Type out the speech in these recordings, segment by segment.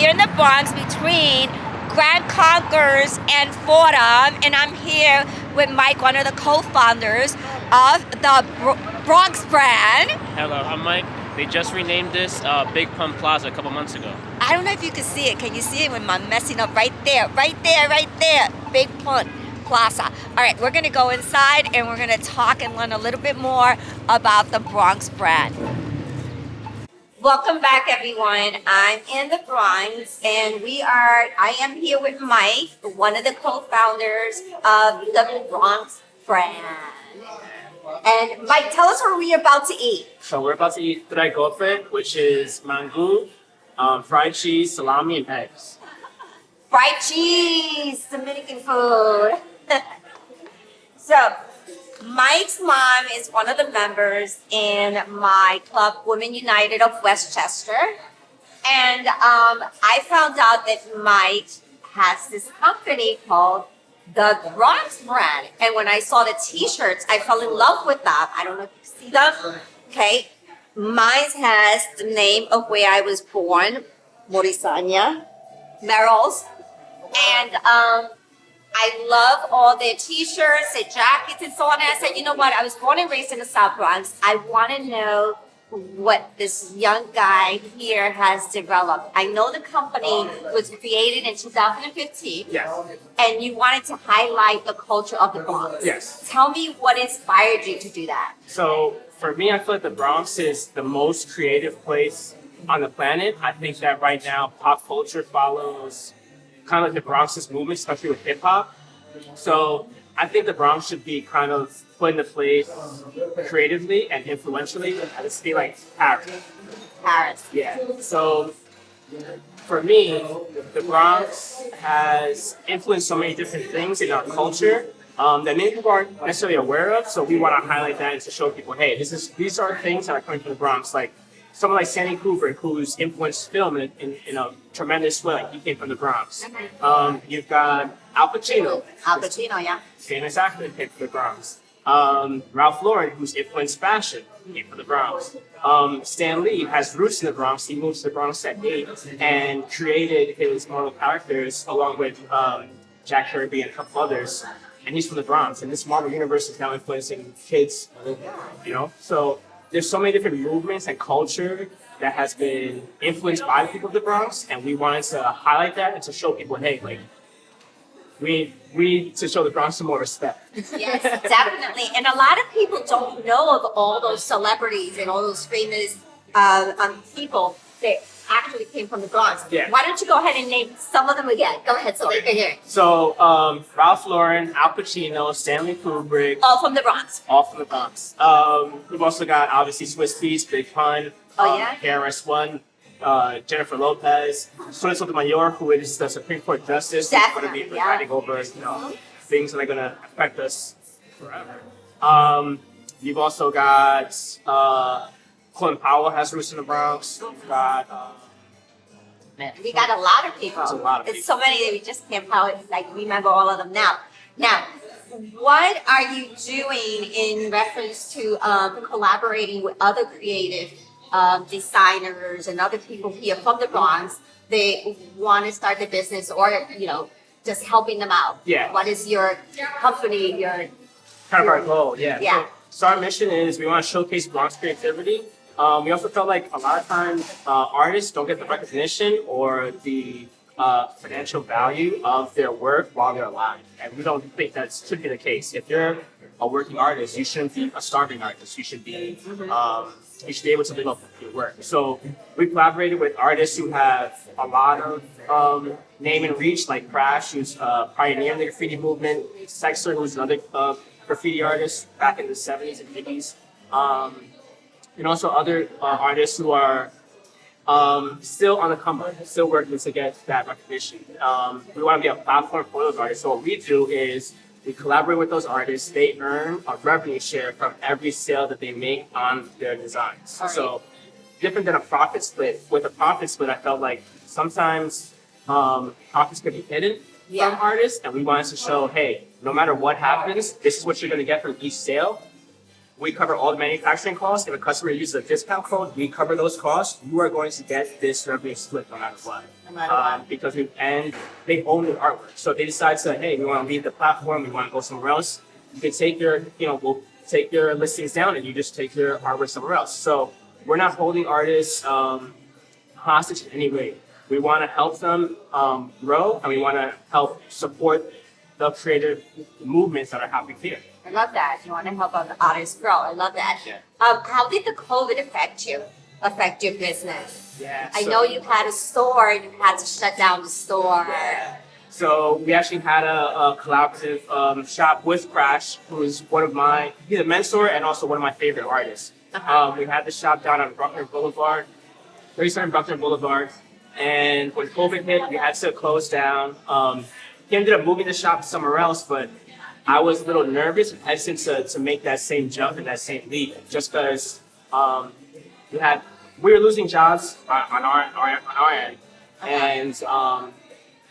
here in the Bronx between Grand Concourse and Fordham, and I'm here with Mike, one of the co-founders of the Bronx Brand. Hello, I'm Mike. They just renamed this Big Pump Plaza a couple months ago. I don't know if you can see it. Can you see it when I'm messing up? Right there, right there, right there. Big Pump Plaza. All right, we're gonna go inside and we're gonna talk and learn a little bit more about the Bronx Brand. Welcome back, everyone. I'm in the Bronx, and I am here with Mike, one of the co-founders of the Bronx Brand. And Mike, tell us what we're about to eat. So we're about to eat PRIDE-FOR, which is mango, fried cheese, salami, and eggs. Fried cheese, Dominican food. So, Mike's mom is one of the members in my club, Women United of Westchester. And I found out that Mike has this company called the Bronx Brand. And when I saw the t-shirts, I fell in love with them. I don't know if you see them. Okay. Mine has the name of where I was born, Morisania, Merrill's. And I love all their t-shirts, their jackets, and so on. And I said, you know what? I was born and raised in the South Bronx. I want to know what this young guy here has developed. I know the company was created in 2015. Yes. And you wanted to highlight the culture of the Bronx. Yes. Tell me what inspired you to do that. So for me, I feel like the Bronx is the most creative place on the planet. I think that right now, pop culture follows kind of like the Bronx's movement, especially with hip hop. So I think the Bronx should be kind of put into place creatively and influentially at a city like Paris. Paris. Yeah. So for me, the Bronx has influenced so many different things in our culture that many people aren't necessarily aware of. So we want to highlight that and to show people, hey, these are things that are coming from the Bronx. Like someone like Stanley Kubrick, who's influenced film in a tremendous way. Like he came from the Bronx. You've got Al Pacino. Al Pacino, yeah. Famous actor, came from the Bronx. Ralph Lauren, who's influenced fashion, came from the Bronx. Stan Lee has roots in the Bronx. He moved to the Bronx at 8 and created his Marvel characters along with Jack Kirby and a couple others. And he's from the Bronx. And this Marvel universe is now influencing kids, you know? So there's so many different movements and culture that has been influenced by the people of the Bronx. And we wanted to highlight that and to show people, hey, like, we need to show the Bronx some more respect. Yes, definitely. And a lot of people don't know of all those celebrities and all those famous people that actually came from the Bronx. Yeah. Why don't you go ahead and name some of them again? Go ahead, so they can hear it. So Ralph Lauren, Al Pacino, Stanley Kubrick. All from the Bronx. All from the Bronx. We've also got, obviously, SWIZZ, Big Pun, KRS-One, Jennifer Lopez, Sonia Sotomayor, who is the Supreme Court Justice, who's going to be presiding over things that are going to affect us forever. You've also got Colin Powell has roots in the Bronx. You've got We got a lot of people. There's a lot of It's so many that we just can't probably remember all of them now. Now, what are you doing in reference to collaborating with other creative designers and other people here from the Bronx? They want to start the business, or just helping them out. Yeah. What is your company? Your kind of our goal. Yeah. Yeah. So our mission is we want to showcase Bronx creativity. We also felt like a lot of times artists don't get the recognition or the financial value of their work while they're alive. And we don't think that should be the case. If you're a working artist, you shouldn't be a starving artist. You should be able to live off your work. So we collaborated with artists who have a lot of name and reach, like Crash, who's pioneering the graffiti movement, Sexter, who's another graffiti artist back in the 70s and 50s. And also other artists who are still on the come up, still working to get that recognition. We want to be a platform for those artists. So what we do is we collaborate with those artists. They earn a revenue share from every sale that they make on their designs. Right. So different than a profit split. With a profit split, I felt like sometimes profits could be hidden from artists, and we wanted to show, hey, no matter what happens, this is what you're going to get from each sale. we cover all the manufacturing costs. If a customer uses a discount code, we cover those costs. You are going to get this revenue split no matter what. Because they own the artwork. So if they decide to, hey, we want to leave the platform, we want to go somewhere else, you can take your, we'll take your listings down and you just take your artwork somewhere else. So we're not holding artists hostage in any way. We want to help them grow, and we want to help support the creative movements that are happening here. I love that. You want to help the artists grow. I love that. Yeah. How did the COVID affect your business? Yeah. I know you had a store and you had to shut down the store. Yeah. So we actually had a collaborative shop with Crash, who is he's a mentor and also one of my favorite artists. We had the shop down on Bruckner Boulevard, 37 Bruckner Boulevard, and when COVID hit, we had to close down. He ended up moving the shop somewhere else, but I was a little nervous and hesitant to make that same jump and that same leap, just because we were losing jobs on our end, and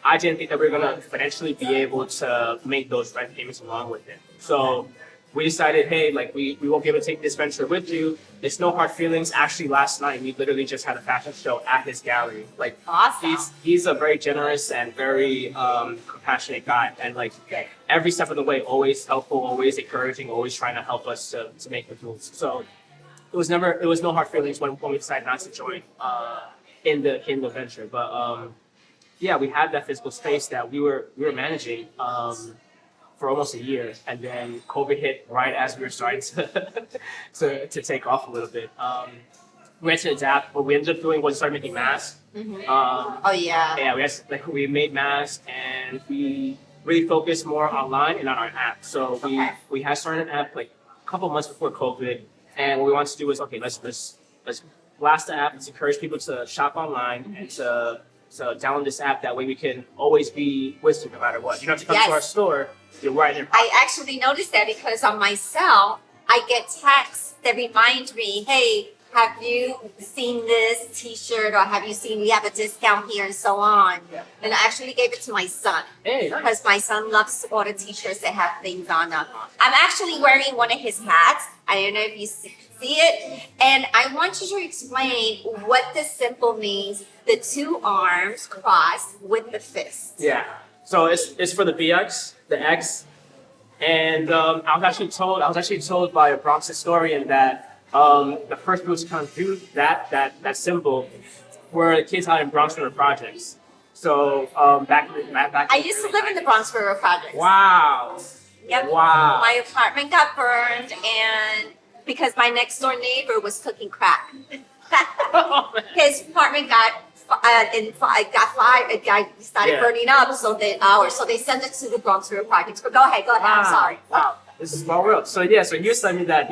I didn't think that we were gonna financially be able to make those rent payments along with it. So we decided, hey, like we won't be able to take this venture with you. It's no hard feelings. Actually, last night we literally just had a fashion show at his gallery. Like, awesome. He's a very generous and very compassionate guy, and like every step of the way, always helpful, always encouraging, always trying to help us to make the moves. So it was no hard feelings when we decided not to join in the venture. But yeah, we had that physical space that we were managing for almost a year, and then COVID hit right as we were starting to take off a little bit. We had to adapt. What we ended up doing was start making masks. Oh yeah. Yeah, we made masks, and we really focused more online and on our app. So we had started an app like a couple months before COVID, and what we wanted to do was, okay, let's blast the app. Let's encourage people to shop online and to download this app. That way we can always be with you no matter what. You don't have to come to our store. You're right in. I actually noticed that because on my cell, I get texts that remind me, hey, have you seen this t-shirt, or have you seen we have a discount here and so on. Yeah. And I actually gave it to my son. Hey, nice. Because my son loves to order t-shirts that have things on them. I'm actually wearing one of his hats. I don't know if you see it. And I want you to explain what this symbol means, the two arms crossed with the fist. Yeah. So it's for the BX, the X, and I was actually told by a Bronx historian that the first people to kind of do that symbol were the kids out in Bronx River projects. So back I used to live in the Bronx River projects. Wow. Yep. Wow. My apartment got burned, and because my next door neighbor was cooking crack, his apartment got fire. It started burning up. So they sent it to the Bronx River projects. But go ahead. Wow. I'm sorry. Wow, this is small world. So he was telling me that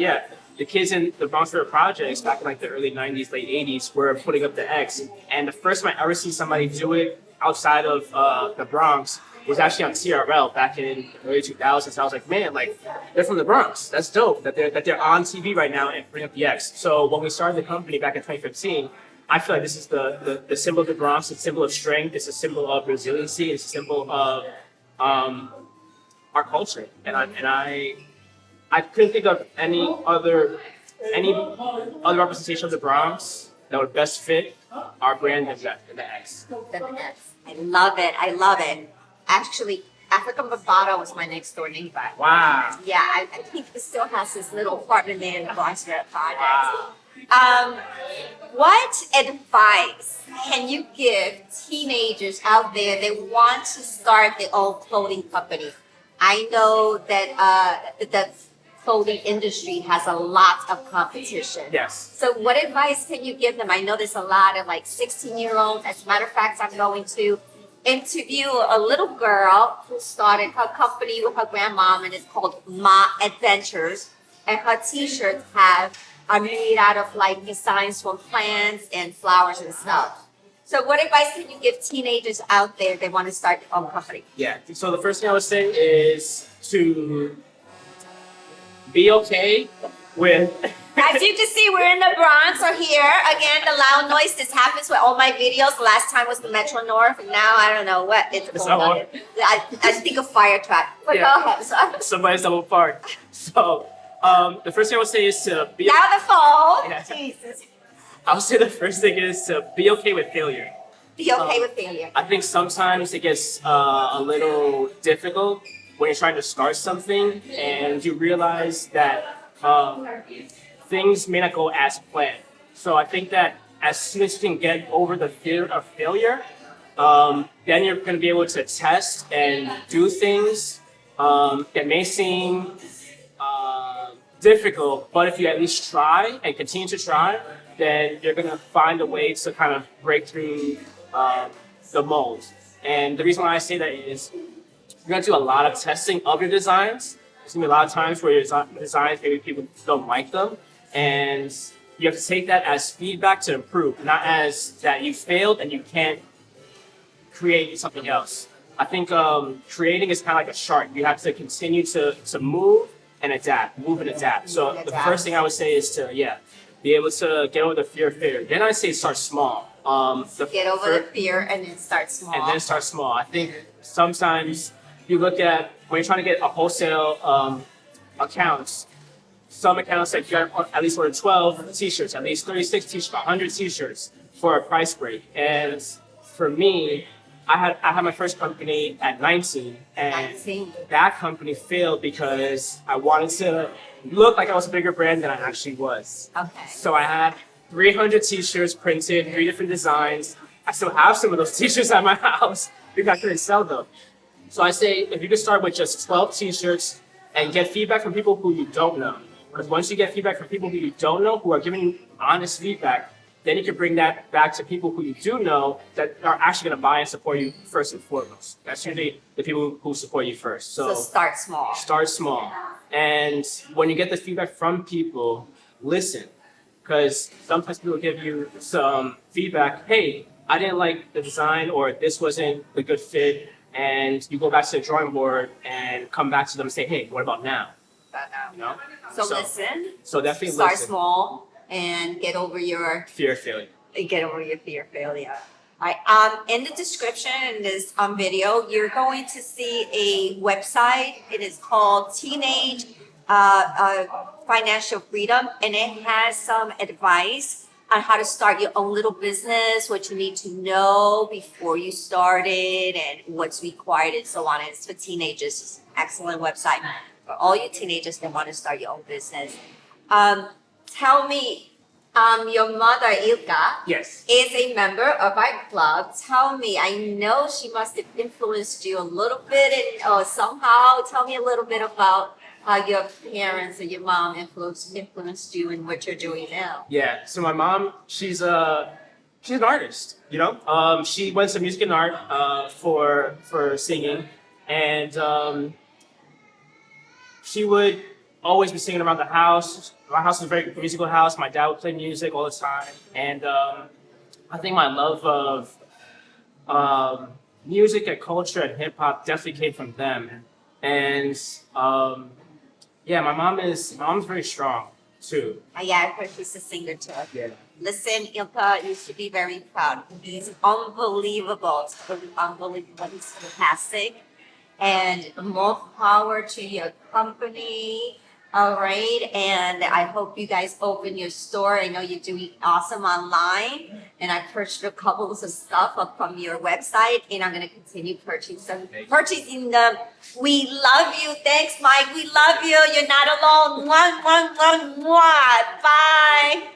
the kids in the Bronx River projects back in like the early '90s, late '80s were putting up the X, and the first time I ever seen somebody do it outside of the Bronx was actually on TRL back in the early 2000s. I was like, man, like they're from the Bronx. That's dope that they're on TV right now and bring up the X. So when we started the company back in 2015. I feel like this is the symbol of the Bronx. It's a symbol of strength. It's a symbol of resiliency. It's a symbol of our culture. And I couldn't think of any other representation of the Bronx that would best fit our brand than the X. I love it. Actually, African Bavado was my next door neighbor. Wow. Yeah, I think he still has his little apartment there in the Bronx River project. Wow. What advice can you give teenagers out there that want to start their own clothing company? I know that the clothing industry has a lot of competition. Yes. So what advice can you give them? I know there's a lot of like 16-year-olds. As a matter of fact, I'm going to interview a little girl who started her company with her grandmom, and it's called Ma Adventures. And her t-shirts are made out of like designs from plants and flowers and stuff. So what advice can you give teenagers out there that want to start their own company? Yeah, so the first thing I would say is to be okay with... As you can see, we're in the Bronx or here. Again, the loud noise, this happens with all my videos. The last time was the Metro North, and now I don't know what it's called. I think a fire truck. But go ahead. Somebody's double parked. So The first thing I would say is to be. Now the phone. Yeah. Jesus. I would say the first thing is to be okay with failure. Be okay with failure. I think sometimes it gets a little difficult when you're trying to start something and you realize that things may not go as planned. So I think that as soon as you can get over the fear of failure, then you're going to be able to test and do things that may seem difficult, but if you at least try and continue to try, then you're going to find a way to kind of break through the mold. And the reason why I say that is you're going to do a lot of testing of your designs. There's going to be a lot of times where your designs, maybe people don't like them, and you have to take that as feedback to improve, not as that you failed and you can't create something else. I think creating is kind of like a shark. You have to continue to move and adapt, move and adapt. So the first thing I would say is to, be able to get over the fear of failure. Then I say start small. Get over the fear and then start small. And then start small. I think sometimes you look at, when you're trying to get a wholesale accounts, some accounts that you got at least order 12 t-shirts, at least 36 t-shirts, 100 t-shirts for a price break. And for me, I had my first company at 19, and that company failed because I wanted to look like I was a bigger brand than I actually was. Okay. So I had 300 t-shirts printed, 3 different designs. I still have some of those t-shirts at my house because I couldn't sell them. So I say, if you could start with just 12 t-shirts and get feedback from people who you don't know. Because once you get feedback from people who you don't know, who are giving you honest feedback, then you can bring that back to people who you do know that are actually going to buy and support you first and foremost. That's usually the people who support you first. So start small. Start small. And when you get the feedback from people, listen. Because sometimes people give you some feedback, hey, I didn't like the design, or this wasn't a good fit. And you go back to the drawing board and come back to them and say, hey, what about now? You know? So listen. So definitely start listen. small and get over your fear of failure. Get over your fear of failure. All right. In the description in this video, you're going to see a website. It is called Teenage Financial Freedom, and it has some advice on how to start your own little business, what you need to know before you start it, and what's required, and so on. It's for teenagers. It's an excellent website for all you teenagers that want to start your own business. Tell me, your mother, Ilka, Yes. is a member of our club. Tell me, I know she must have influenced you a little bit, or somehow. Tell me a little bit about how your parents or your mom influenced you in what you're doing now. Yeah. So my mom, she's an artist. You know, she went to music and art for singing, and she would always be singing around the house. My house was a very musical house. My dad would play music all the time. And I think my love of music and culture and hip hop definitely came from them. And my mom's very strong too. Yeah, I heard she's a singer too. Yeah. Listen, Ilka, you should be very proud. He's unbelievable. It's really unbelievable. He's fantastic. And more power to your company. All right, and I hope you guys open your store. I know you're doing awesome online, and I purchased a couple of stuff up from your website, and I'm gonna continue purchasing them. We love you. Thanks, Mike. We love you. You're not alone. Bye.